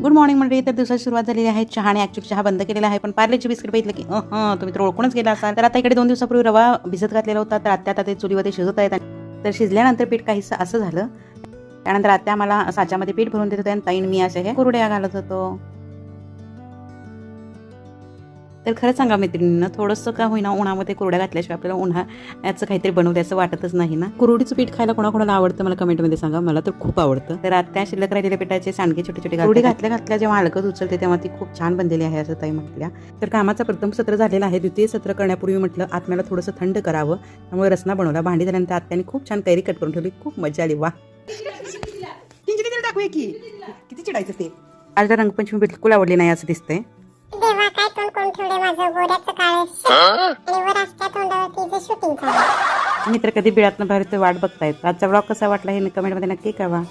Good morning मंडळी. तर दिवसाची सुरुवात झालेली आहे. चहाने ॲक्च्युअली चहा बंद केलेला आहे, पण पार्लेची बिस्किट बघितलं की तुम्ही तर ओळखूनच गेला असाल. तर आता इकडे 2 दिवसापूर्वी रवा भिजत घातलेला होता, तर आत्या आता ते चुलीवरती शिजत आहेत. तर शिजल्यानंतर पीठ काहीसं असं झालं. त्यानंतर आत्या मला साच्यामध्ये पीठ भरून देत होते आणि ताईन मी असे हे कुरड्या घालत होतो. तर खरं सांगा मैत्रिणींना, थोडंसं का होईना उन्हामध्ये कुरड्या घातल्याशिवाय आपल्याला उन्हाळ्याचं काहीतरी बनवल्याचं वाटतच नाही ना. कुरडीचं पीठ खायला कोणाकोणाला आवडतं मला कमेंटमध्ये सांगा. मला तर खूप आवडतं. तर आत्या शिल्लक राहिलेल्या पिठाचे सांडगे छोटे छोटे कुरडी घातल्या जेव्हा हलकत उचलते तेव्हा ती खूप छान बनलेली आहे असं ताई म्हटल्या. तर कामाचं प्रथम सत्र झालेलं आहे. द्वितीय सत्र करण्यापूर्वी म्हटलं आत्म्याला थोडंसं थंड करावं, त्यामुळे रसना बनवला. भांडी झाल्यानंतर आत्याने खूप छान कैरी कट करून ठेवली. खूप मजा आली. वा टाकूया की किती चिडायचं ते. आज रंगपंचमी बिलकुल आवडली नाही असं दिसतंय. देवा काय तोंड कोण ठेवले माझं गोऱ्याचं काळ आणि वर असत्या तोंडावरती जे शूटिंग चालू. मित्र कधी बिळातनं बाहेर वाट बघतायत. आजचा ब्लॉग कसा वाटला हे कमेंटमध्ये नक्की कळवा.